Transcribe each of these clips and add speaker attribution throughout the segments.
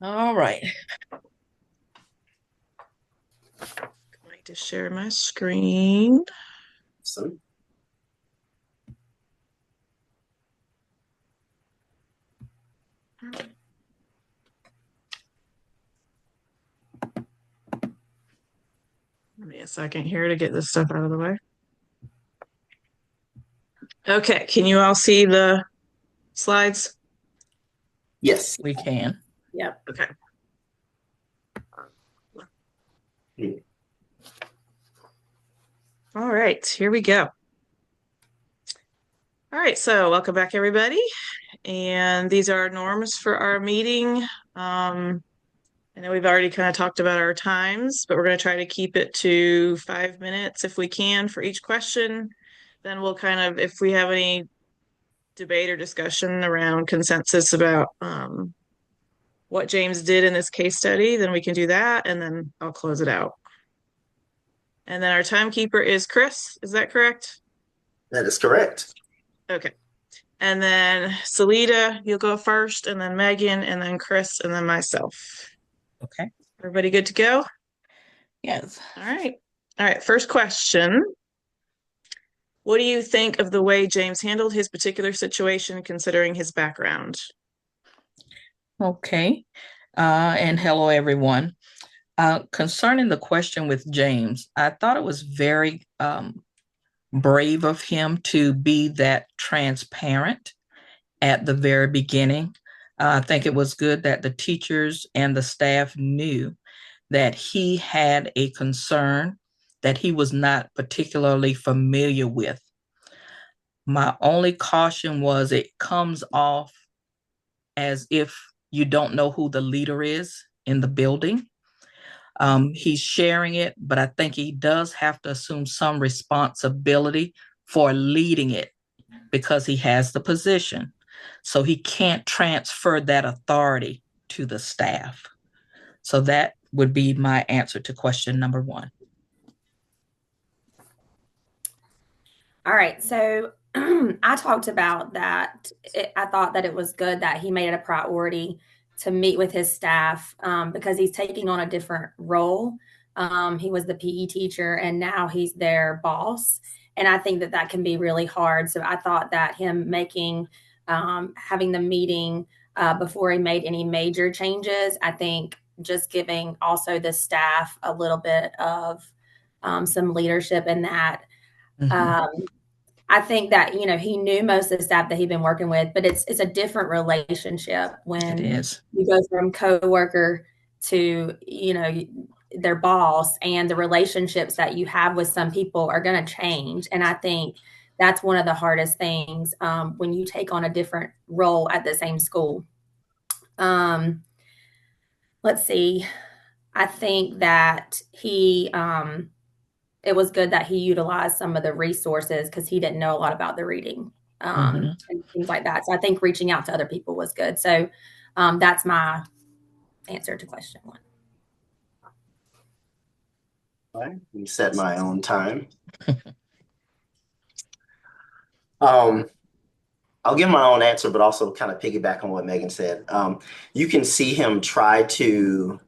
Speaker 1: All right.
Speaker 2: I'm going to share my screen.
Speaker 3: So,
Speaker 2: Give me a second here to get this stuff out of the way. Okay, can you all see the slides?
Speaker 3: yes.
Speaker 1: We can.
Speaker 2: Yep. Okay.
Speaker 3: Hmm.
Speaker 2: All right, here we go. All right, so welcome back, everybody. And these are our norms for our meeting. I know we've already kind of talked about our times, but we're going to try to keep it to 5 minutes if we can for each question. Then we'll kind of, if we have any debate or discussion around consensus about what James did in this case study, then we can do that, and then I'll close it out. And then our timekeeper is Chris. Is that correct?
Speaker 3: That is correct.
Speaker 2: Okay. And then Salida, you'll go first, and then Megan, and then Chris, and then myself.
Speaker 1: Okay.
Speaker 2: Everybody good to go?
Speaker 1: Yes.
Speaker 2: All right. All right. First question. What do you think of the way James handled his particular situation, considering his background?
Speaker 1: Okay. And hello, everyone. Concerning the question with James, I thought it was very brave of him to be that transparent at the very beginning. I think it was good that the teachers and the staff knew that he had a concern that he was not particularly familiar with. My only caution was it comes off as if you don't know who the leader is in the building. He's sharing it, but I think he does have to assume some responsibility for leading it because he has the position. So he can't transfer that authority to the staff. So that would be my answer to question number one.
Speaker 4: All right. So I talked about that. I thought that it was good that he made it a priority to meet with his staff because he's taking on a different role. He was the PE teacher and now he's their boss. And I think that that can be really hard. So I thought that him having the meeting before he made any major changes, I think just giving also the staff a little bit of some leadership in that.
Speaker 1: Mhm.
Speaker 4: Um, I think that he knew most of the staff that he'd been working with, but it's a different relationship
Speaker 1: It
Speaker 4: when
Speaker 1: is.
Speaker 4: you go from coworker to their boss, and the relationships that you have with some people are going to change. And I think that's one of the hardest things when you take on a different role at the same school. Let's see. I think that it was good that he utilized some of the resources because he didn't know a lot about the reading
Speaker 1: Mhm.
Speaker 4: and things like that. So I think reaching out to other people was good. So that's my answer to question one.
Speaker 3: All right. We set my own time. Um, I'll give my own answer, but also kind of piggyback on what Megan said. You can see him try to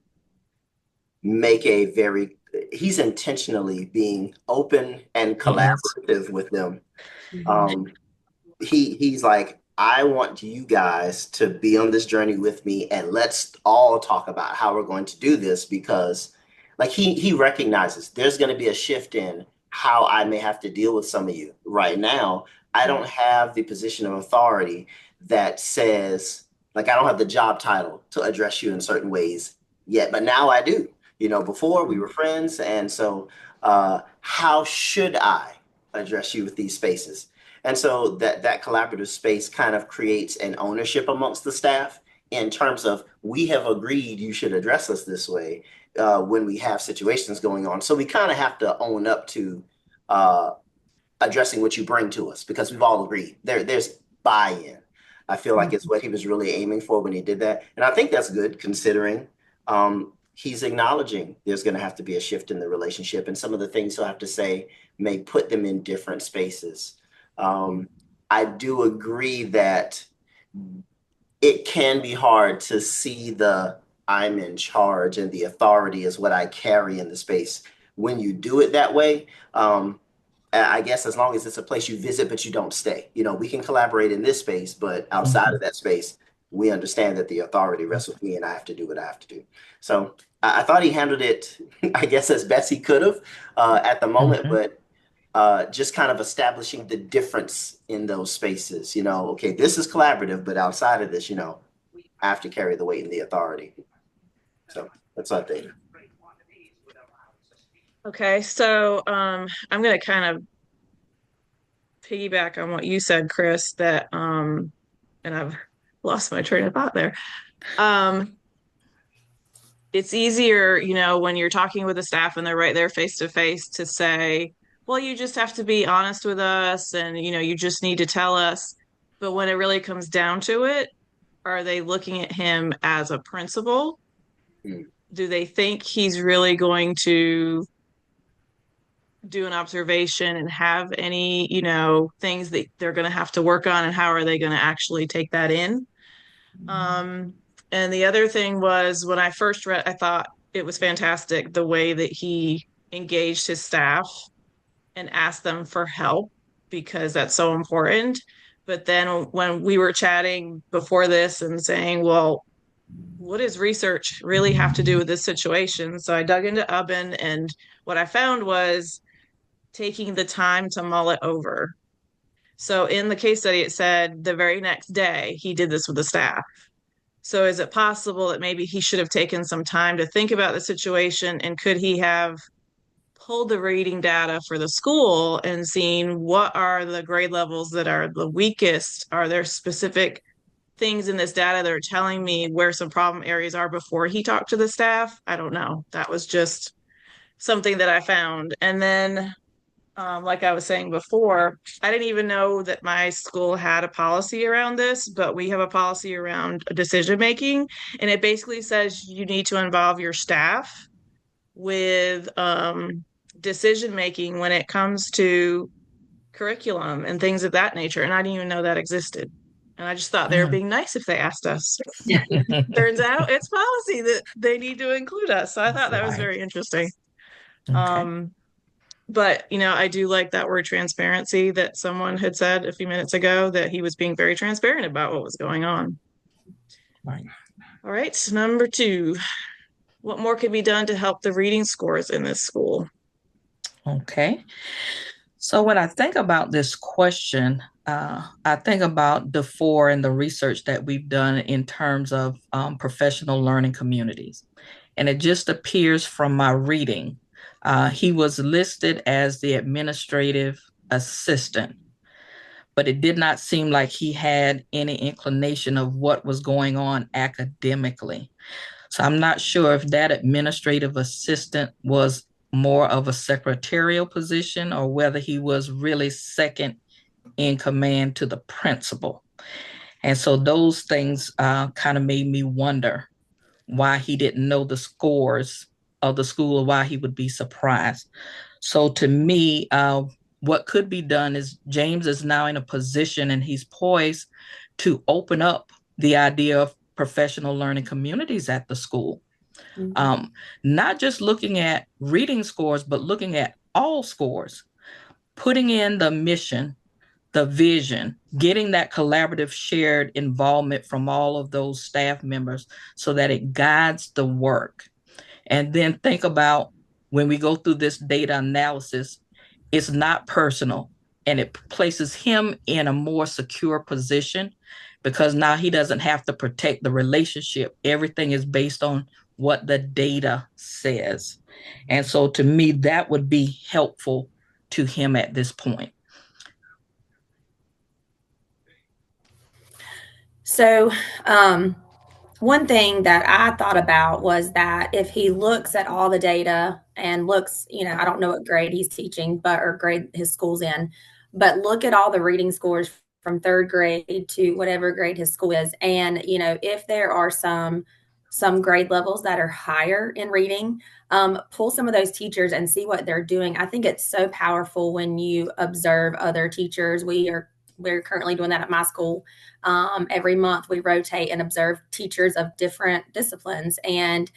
Speaker 3: make he's intentionally being open and
Speaker 1: He is.
Speaker 3: collaborative with them.
Speaker 4: Mhm.
Speaker 3: Um, he's like, I want you guys to be on this journey with me, and let's all talk about how we're going to do this because, like, he recognizes there's going to be a shift in how I may have to deal with some of you. Right now, I don't have the position of authority that says, like, I don't have the job title to address you in certain ways yet, but now I do. Before we were friends, and so how should I address you with these spaces? And so that collaborative space kind of creates an ownership amongst the staff in terms of we have agreed you should address us this way when we have situations going on. So we kind of have to own up to uh, addressing what you bring to us because we've all agreed. There's buy-in. I feel like it's what he was really aiming for when he did that. And I think that's good considering he's acknowledging there's going to have to be a shift in the relationship and some of the things he'll have to say may put them in different spaces. Um, I do agree that it can be hard to see the I'm in charge and the authority is what I carry in the space. When you do it that way, I guess as long as it's a place you visit but you don't stay, we can collaborate in this space, but outside of that space, we understand that the authority rests with me and I have to do what I have to do. So I thought he handled it, I guess, as best he could have at the moment,
Speaker 1: Mhm.
Speaker 3: but just kind of establishing the difference in those spaces. Okay, this is collaborative, but outside of this, I have to carry the weight and the authority. So that's what I think.
Speaker 2: Okay, so I'm going to kind of piggyback on what you said, Chris, that and I've lost my train of thought there. It's easier, when you're talking with the staff and they're right there face to face to say, well, you just have to be honest with us and, you just need to tell us. But when it really comes down to it, are they looking at him as a principal?
Speaker 3: Mm.
Speaker 2: Do they think he's really going to do an observation and have any, things that they're going to have to work on, and how are they going to actually take that in? And the other thing was, when I first read, I thought it was fantastic the way that he engaged his staff and asked them for help, because that's so important. But then when we were chatting before this and saying, well, what does research really have to do with this situation? So I dug into UBBN, and what I found was taking the time to mull it over. So in the case study, it said the very next day he did this with the staff. So is it possible that maybe he should have taken some time to think about the situation, and could he have pulled the reading data for the school and seen what are the grade levels that are the weakest? Are there specific things in this data that are telling me where some problem areas are before he talked to the staff? I don't know. That was just something that I found. And then like I was saying before, I didn't even know that my school had a policy around this, but we have a policy around decision making. And it basically says you need to involve your staff with decision making when it comes to curriculum and things of that nature. And I didn't even know that existed. And I just thought they were
Speaker 1: Mm.
Speaker 2: being nice if they asked us. Turns out it's policy that they need to include us. So I thought that was
Speaker 1: Right.
Speaker 2: very interesting.
Speaker 1: Okay.
Speaker 2: But I do like that word transparency that someone had said a few minutes ago, that he was being very transparent about what was going on.
Speaker 1: Right.
Speaker 2: All right, number 2. What more could be done to help the reading scores in this school?
Speaker 1: Okay. So when I think about this question, I think about DeFore and the research that we've done in terms of professional learning communities. And it just appears from my reading, he was listed as the administrative assistant, but it did not seem like he had any inclination of what was going on academically. So I'm not sure if that administrative assistant was more of a secretarial position or whether he was really second in command to the principal. And so those things kind of made me wonder why he didn't know the scores of the school, or why he would be surprised. So to me, what could be done is James is now in a position and he's poised to open up the idea of professional learning communities at the school. Mm-hmm. Not just looking at reading scores, but looking at all scores, putting in the mission, the vision, getting that collaborative shared involvement from all of those staff members so that it guides the work. And then think about when we go through this data analysis, it's not personal, and it places him in a more secure position because now he doesn't have to protect the relationship. Everything is based on what the data says. And so to me, that would be helpful to him at this point.
Speaker 4: So, one thing that I thought about was that if he looks at all the data and looks, I don't know what grade he's teaching, or grade his school's in, but look at all the reading scores from 3rd grade to whatever grade his school is. And, if there are some grade levels that are higher in reading, pull some of those teachers and see what they're doing. I think it's so powerful when you observe other teachers. We are we're currently doing that at my school. Every month we rotate and observe teachers of different disciplines, and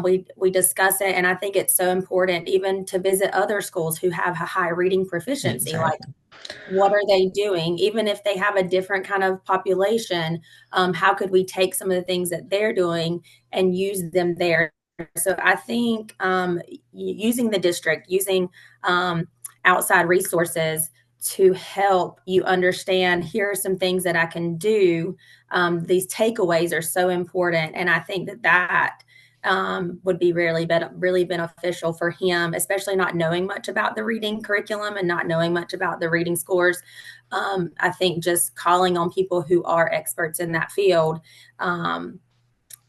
Speaker 4: we discuss it. And I think it's so important even to visit other schools who have a high reading proficiency.
Speaker 1: Exactly.
Speaker 4: Like, what are they doing? Even if they have a different kind of population, how could we take some of the things that they're doing and use them there? So I think using the district, using outside resources to help you understand, here are some things that I can do. These takeaways are so important. And I think that would be really beneficial for him, especially not knowing much about the reading curriculum and not knowing much about the reading scores. I think just calling on people who are experts in that field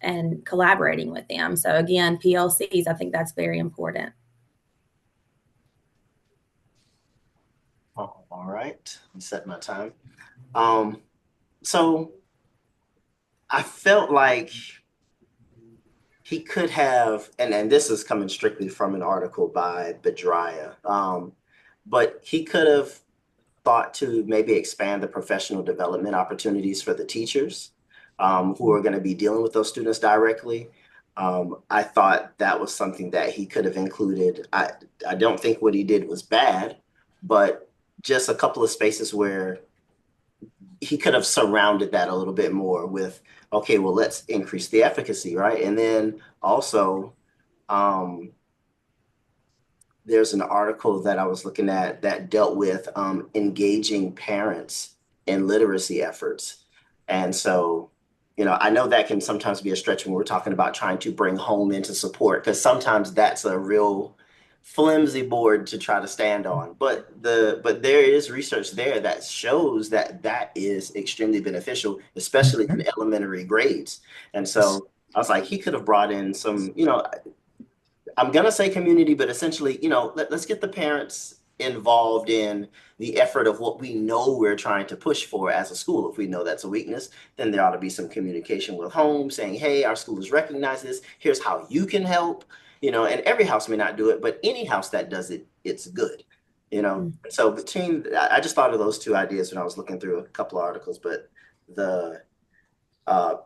Speaker 4: and collaborating with them. So again, PLCs, I think that's very important.
Speaker 3: All right, let me set my time. So I felt like he could have, and this is coming strictly from an article by Bedraya, but he could have thought to maybe expand the professional development opportunities for the teachers who are going to be dealing with those students directly. I thought that was something that he could have included. I don't think what he did was bad, but just a couple of spaces where he could have surrounded that a little bit more with, okay, well, let's increase the efficacy, right? And then also, there's an article that I was looking at that dealt with engaging parents in literacy efforts. And so, I know that can sometimes be a stretch when we're talking about trying to bring home into support, because sometimes that's a real flimsy board to try to stand on. But there is research there that shows that is extremely beneficial, especially in elementary grades. And so I was like, he could have brought in some, I'm going to say community, but essentially, let's get the parents involved in the effort of what we know we're trying to push for as a school. If we know that's a weakness, then there ought to be some communication with home saying, hey, our school has recognized this. Here's how you can help, and every house may not do it, but any house that does it, it's good, So I just thought of those two ideas when I was looking through a couple of articles, but the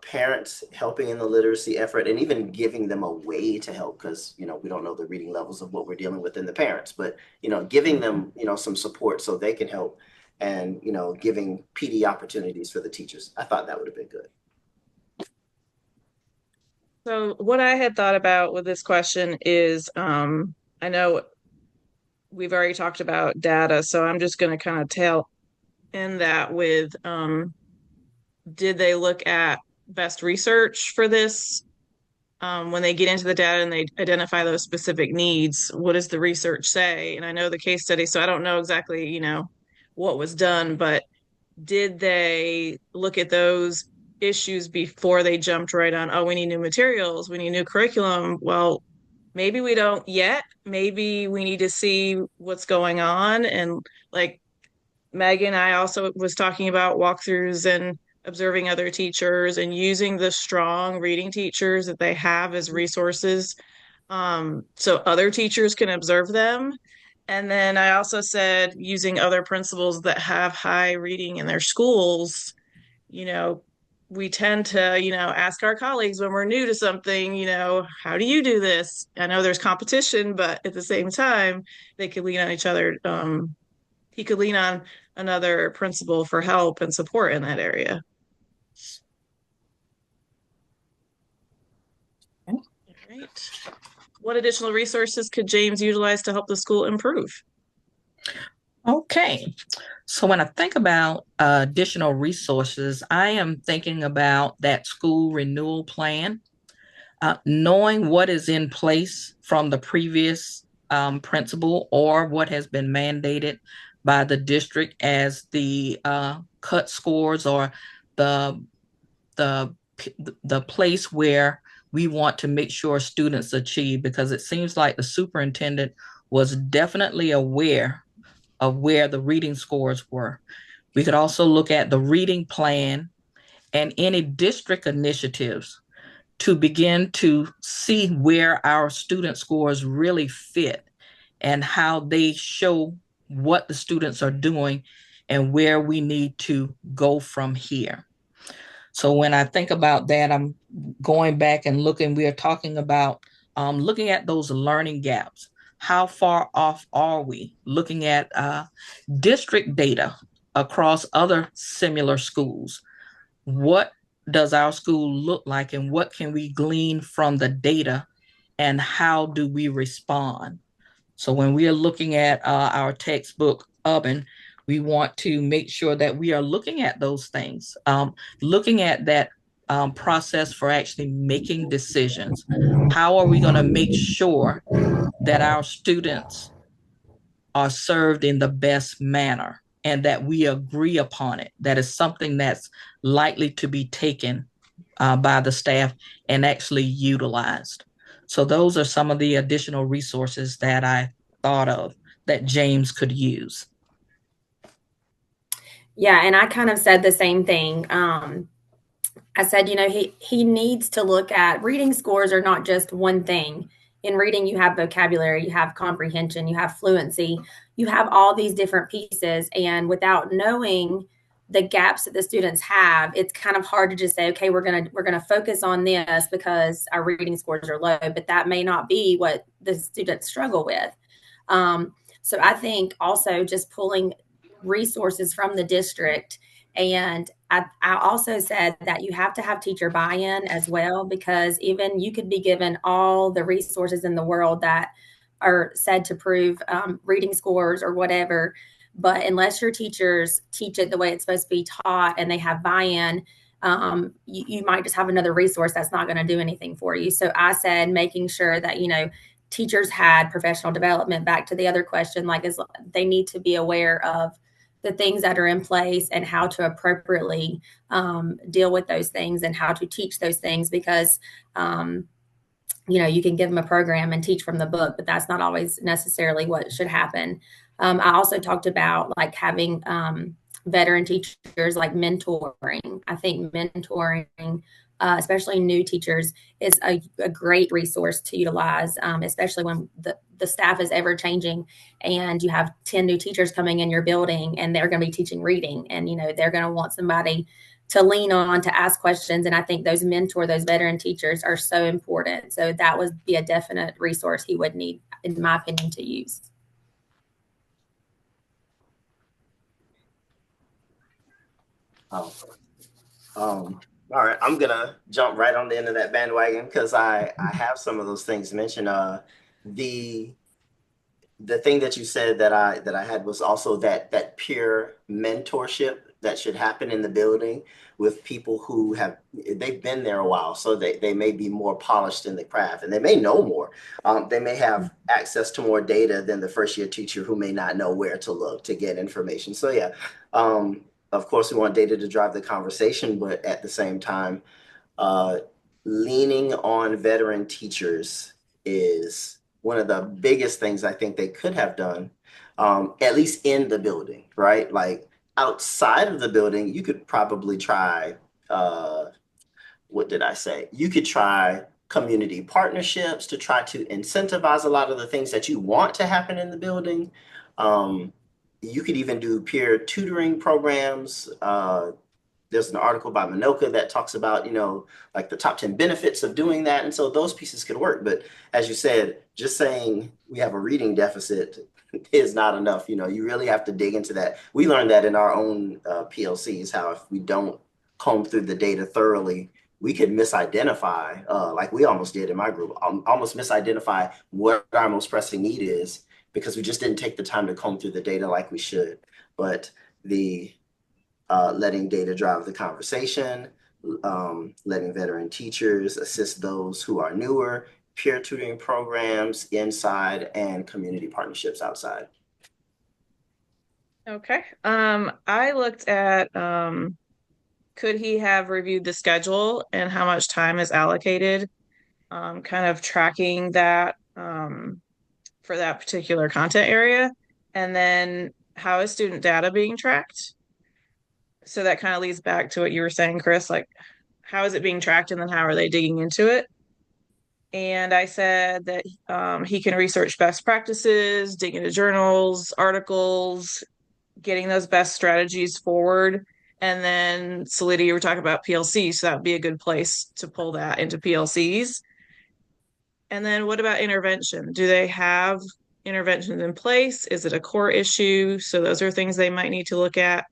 Speaker 3: parents helping in the literacy effort and even giving them a way to help, because we don't know the reading levels of what we're dealing with in the parents, but giving them some support so they can help, and giving PD opportunities for the teachers. I thought that would have been good.
Speaker 2: So what I had thought about with this question is, I know we've already talked about data, so I'm just going to kind of tail in that with, did they look at best research for this? When they get into the data and they identify those specific needs, what does the research say? And I know the case study, so I don't know exactly, what was done, but did they look at those issues before they jumped right on, oh, we need new materials, we need new curriculum? Well, maybe we don't yet. Maybe we need to see what's going on. And like Megan, I also was talking about walkthroughs and observing other teachers and using the strong reading teachers that they have as resources, so other teachers can observe them. And then I also said using other principals that have high reading in their schools. We tend to, ask our colleagues when we're new to something, how do you do this? I know there's competition, but at the same time, they could lean on each other. He could lean on another principal for help and support in that area.
Speaker 1: Okay.
Speaker 2: All right. What additional resources could James utilize to help the school improve?
Speaker 1: Okay. So when I think about additional resources, I am thinking about that school renewal plan, knowing what is in place from the previous principal or what has been mandated by the district as the cut scores or the place where we want to make sure students achieve, because it seems like the superintendent was definitely aware of where the reading scores were. We could also look at the reading plan and any district initiatives to begin to see where our student scores really fit and how they show what the students are doing and where we need to go from here. So when I think about that, I'm going back and looking, we are talking about looking at those learning gaps. How far off are we? Looking at district data across other similar schools. What does our school look like, and what can we glean from the data, and how do we respond? So when we are looking at our textbook oven, we want to make sure that we are looking at those things, looking at that process for actually making decisions. How are we going to make sure that our students are served in the best manner and that we agree upon it? That is something that's likely to be taken by the staff and actually utilized. So those are some of the additional resources that I thought of that James could use.
Speaker 4: Yeah, and I kind of said the same thing. I said, he needs to look at reading scores are not just one thing. In reading, you have vocabulary, you have comprehension, you have fluency, you have all these different pieces. And without knowing the gaps that the students have, it's kind of hard to just say, okay, we're gonna focus on this because our reading scores are low, but that may not be what the students struggle with. So I think also just pulling resources from the district. And I also said that you have to have teacher buy-in as well, because even you could be given all the resources in the world that are said to prove reading scores or whatever, but unless your teachers teach it the way it's supposed to be taught and they have buy-in, you might just have another resource that's not going to do anything for you. So I said making sure that teachers had professional development. Back to the other question, they need to be aware of the things that are in place and how to appropriately deal with those things and how to teach those things, because you can give them a program and teach from the book, but that's not always necessarily what should happen. I also talked about having veteran teachers, mentoring. I think mentoring, especially new teachers, is a great resource to utilize, especially when the staff is ever changing and you have 10 new teachers coming in your building and they're going to be teaching reading, and they're going to want somebody to lean on to ask questions. And I think those veteran teachers are so important. So that would be a definite resource he would need, in my opinion, to use.
Speaker 3: All right, I'm gonna jump right on the end of that bandwagon because I have some of those things mentioned. The thing that you said that I had was also that peer mentorship that should happen in the building with people who they've been there a while, so they may be more polished in the craft and they may know more. They may have access to more data than the first year teacher who may not know where to look to get information. So yeah, of course we want data to drive the conversation, but at the same time, leaning on veteran teachers is one of the biggest things I think they could have done, at least in the building, right? Like outside of the building, you could probably try, what did I say? You could try community partnerships to try to incentivize a lot of the things that you want to happen in the building. You could even do peer tutoring programs. There's an article by Minoka that talks about, the top 10 benefits of doing that. And so those pieces could work. But as you said, just saying we have a reading deficit is not enough. You really have to dig into that. We learned that in our own PLCs, how if we don't comb through the data thoroughly, we could misidentify, like we almost did in my group, almost misidentify what our most pressing need is because we just didn't take the time to comb through the data like we should. But letting data drive the conversation, letting veteran teachers assist those who are newer, peer tutoring programs inside, and community partnerships outside.
Speaker 2: Okay. I looked at could he have reviewed the schedule and how much time is allocated, kind of tracking that for that particular content area, and then how is student data being tracked? So that kind of leads back to what you were saying, Chris, how is it being tracked and then how are they digging into it? And I said that he can research best practices, dig into journals, articles, getting those best strategies forward. And then Salida, you were talking about PLC, so that would be a good place to pull that into PLCs. And then what about intervention? Do they have interventions in place? Is it a core issue? So those are things they might need to look at.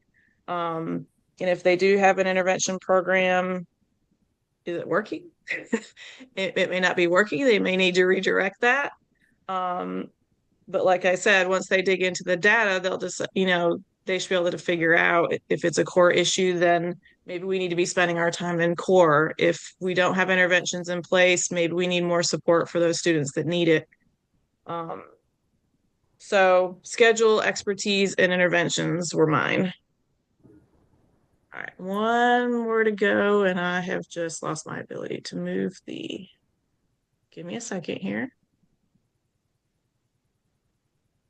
Speaker 2: And if they do have an intervention program, is it working? It may not be working. They may need to redirect that. But like I said, once they dig into the data, they'll just, they should be able to figure out if it's a core issue, then maybe we need to be spending our time in core. If we don't have interventions in place, maybe we need more support for those students that need it. So schedule, expertise, and interventions were mine. All right, one more to go, and I have just lost my ability to move give me a second here.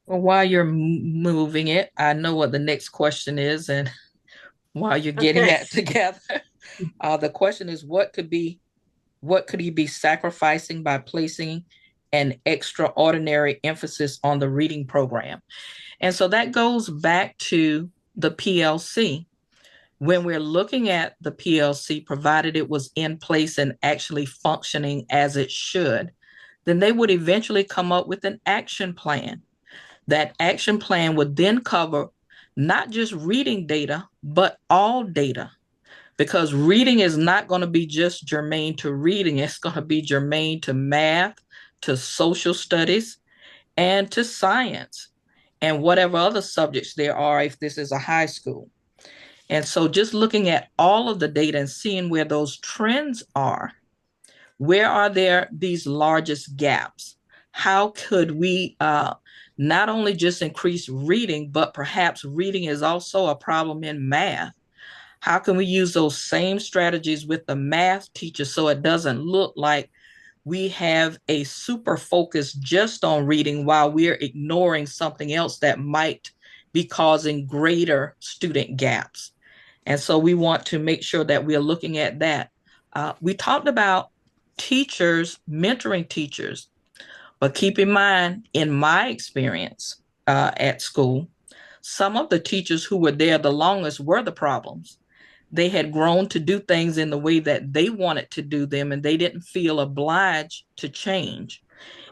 Speaker 1: Well, while you're moving it, I know what the next question is, and while you're getting that together, the question is, what could he be sacrificing by placing an extraordinary emphasis on the reading program? And so that goes back to the PLC. When we're looking at the PLC, provided it was in place and actually functioning as it should, then they would eventually come up with an action plan. That action plan would then cover not just reading data, but all data, because reading is not going to be just germane to reading. It's going to be germane to math, to social studies, and to science, and whatever other subjects there are if this is a high school. And so just looking at all of the data and seeing where those trends are, where are there these largest gaps? How could we not only just increase reading, but perhaps reading is also a problem in math? How can we use those same strategies with the math teacher so it doesn't look like we have a super focus just on reading while we're ignoring something else that might be causing greater student gaps? And so we want to make sure that we're looking at that. We talked about teachers mentoring teachers, but keep in mind, in my experience at school, some of the teachers who were there the longest were the problems. They had grown to do things in the way that they wanted to do them, and they didn't feel obliged to change.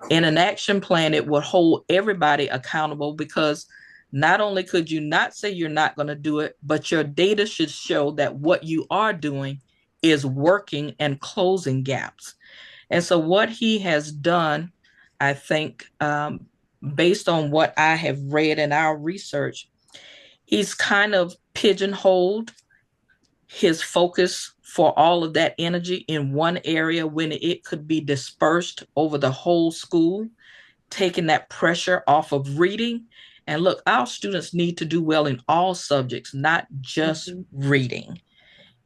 Speaker 1: In an action plan, it would hold everybody accountable, because not only could you not say you're not going to do it, but your data should show that what you are doing is working and closing gaps. And so what he has done, I think, based on what I have read in our research, he's kind of pigeonholed his focus for all of that energy in one area when it could be dispersed over the whole school, taking that pressure off of reading. And look, our students need to do well in all subjects, not just reading.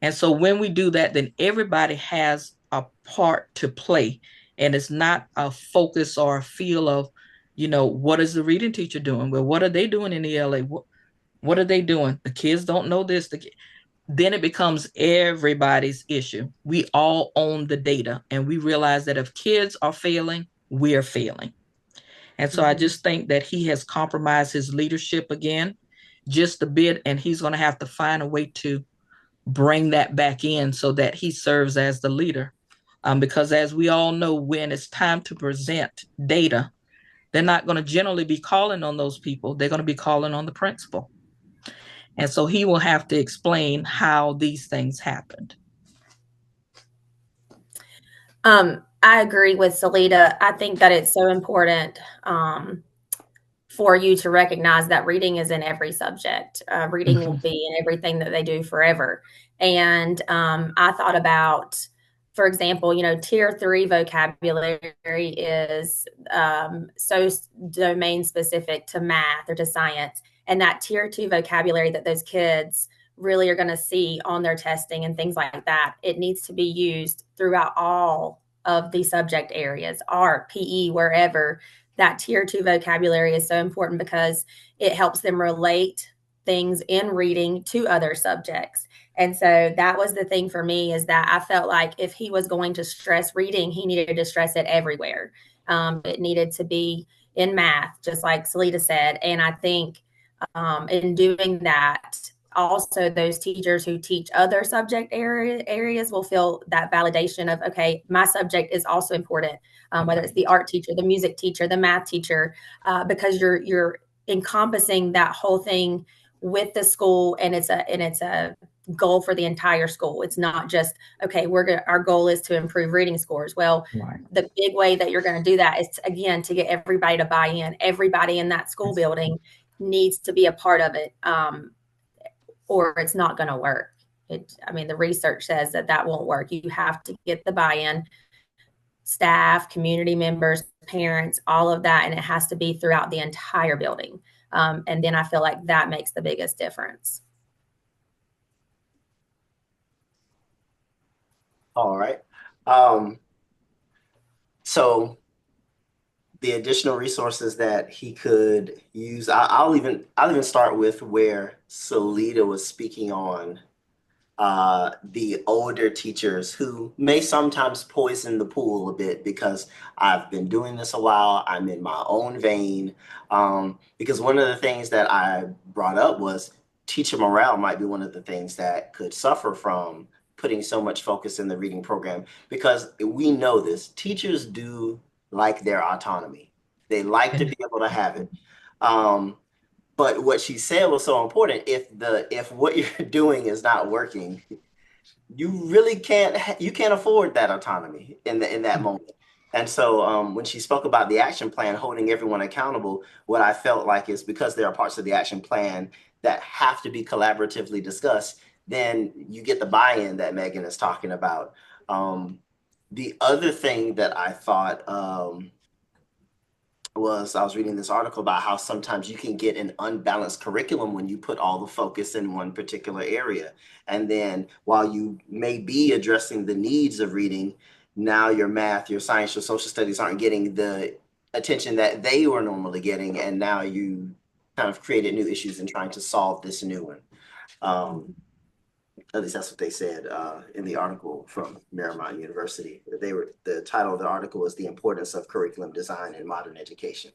Speaker 1: And so when we do that, then everybody has a part to play. And it's not a focus or a feel of, what is the reading teacher doing? Well, what are they doing in ELA? What are they doing? The kids don't know this. Then it becomes everybody's issue. We all own the data, and we realize that if kids are failing, we're failing. And so I just think that he has compromised his leadership again, just a bit, and he's going to have to find a way to bring that back in so that he serves as the leader. Because as we all know, when it's time to present data, they're not going to generally be calling on those people. They're going to be calling on the principal. And so he will have to explain how these things happened.
Speaker 4: I agree with Salida. I think that it's so important for you to recognize that reading is in every subject. Reading will be in everything that they do forever. And I thought about, for example, tier 3 vocabulary is so domain specific to math or to science. And that tier 2 vocabulary that those kids really are going to see on their testing and things like that, it needs to be used throughout all of the subject areas, art, PE, wherever. That tier 2 vocabulary is so important because it helps them relate things in reading to other subjects. And so that was the thing for me, is that I felt like if he was going to stress reading, he needed to stress it everywhere. It needed to be in math, just like Salida said. And I think In doing that, also those teachers who teach other subject areas will feel that validation of, okay, my subject is also important, whether it's the art teacher, the music teacher, the math teacher, because you're encompassing that whole thing with the school, and it's a goal for the entire school. It's not just, okay, our goal is to improve reading scores. Well,
Speaker 1: Right.
Speaker 4: the big way that you're going to do that is, again, to get everybody to buy in. Everybody in that school building needs to be a part of it, or it's not going to work. The research says that won't work. You have to get the buy-in, staff, community members, parents, all of that, and it has to be throughout the entire building. And then I feel like that makes the biggest difference.
Speaker 3: All right. So the additional resources that he could use, I'll even start with where Salida was speaking on the older teachers who may sometimes poison the pool a bit, because I've been doing this a while. I'm in my own vein. Because one of the things that I brought up was teacher morale might be one of the things that could suffer from putting so much focus in the reading program, because we know this. Teachers do like their autonomy. They like to be able to have it. But what she said was so important. If what you're doing is not working, you really can't afford that autonomy in that moment. And so when she spoke about the action plan, holding everyone accountable, what I felt like is, because there are parts of the action plan that have to be collaboratively discussed, then you get the buy-in that Megan is talking about. The other thing that I thought was, I was reading this article about how sometimes you can get an unbalanced curriculum when you put all the focus in one particular area. And then while you may be addressing the needs of reading, now your math, your science, your social studies aren't getting the attention that they were normally getting. And now you kind of created new issues in trying to solve this new one. At least that's what they said in the article from Marymount University. The title of the article was "The Importance of Curriculum Design in Modern Education."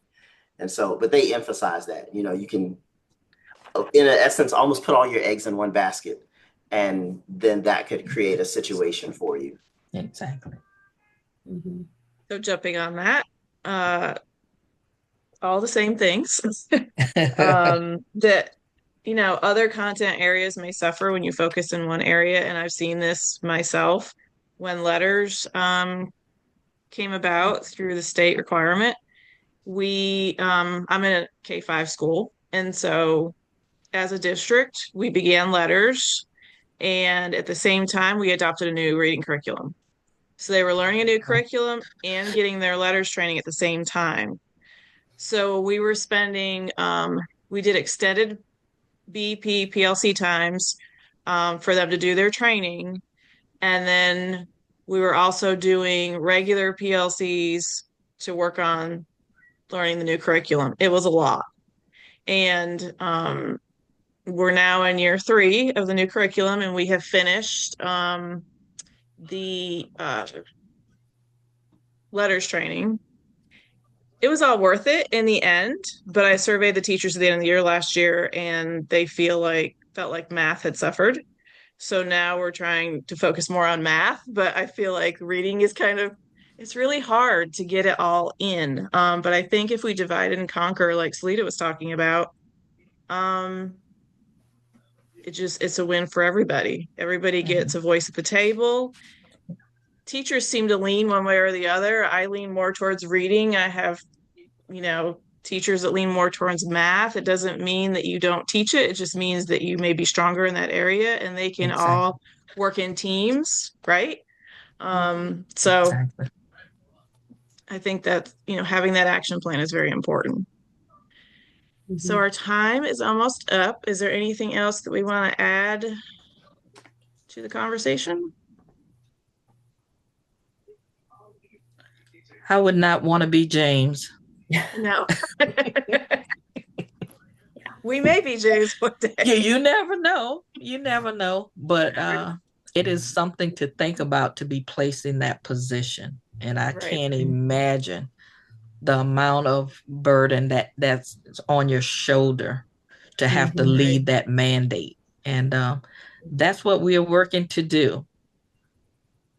Speaker 3: And so, but they emphasize that, you can, in essence, almost put all your eggs in one basket, and then that could create a situation for you.
Speaker 1: Exactly.
Speaker 2: Mm-hmm. So jumping on that, all the same things that, other content areas may suffer when you focus in one area. And I've seen this myself when letters came about through the state requirement. I'm in a K-5 school. And so as a district, we began letters. And at the same time, we adopted a new reading curriculum. So they were learning a new curriculum and getting their letters training at the same time. So we were spending, we did extended BP, PLC times for them to do their training. And then we were also doing regular PLCs to work on learning the new curriculum. It was a lot. And we're now in year 3 of the new curriculum, and we have finished the letters training. It was all worth it in the end, but I surveyed the teachers at the end of the year last year, and they felt like math had suffered. So now we're trying to focus more on math, but I feel like reading is it's really hard to get it all in. But I think if we divide and conquer, like Salida was talking about, it's a win for everybody. Everybody gets a voice at the table. Teachers seem to lean one way or the other. I lean more towards reading. I have, teachers that lean more towards math. It doesn't mean that you don't teach it. It just means that you may be stronger in that area, and they can all work in teams, right? So I think that, having that action plan is very important. Mm-hmm. So our time is almost up. Is there anything else that we want to add to the conversation?
Speaker 1: I would not want to be James.
Speaker 2: No. We may be James one day.
Speaker 1: Yeah, you never know. You never know. But it is something to think about, to be placed in that position. And I can't imagine the amount of burden that's on your shoulder to have to
Speaker 2: Mhm.
Speaker 1: lead that mandate. And that's what we are working to do.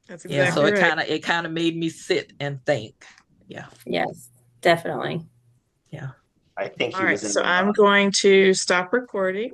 Speaker 2: That's
Speaker 1: Yeah, so
Speaker 2: exactly right.
Speaker 1: it kind of made me sit and think. Yeah,
Speaker 4: Yes, definitely.
Speaker 1: yeah.
Speaker 3: I think
Speaker 2: All
Speaker 3: he
Speaker 2: right,
Speaker 3: was in
Speaker 2: so
Speaker 3: the
Speaker 2: I'm going to stop recording.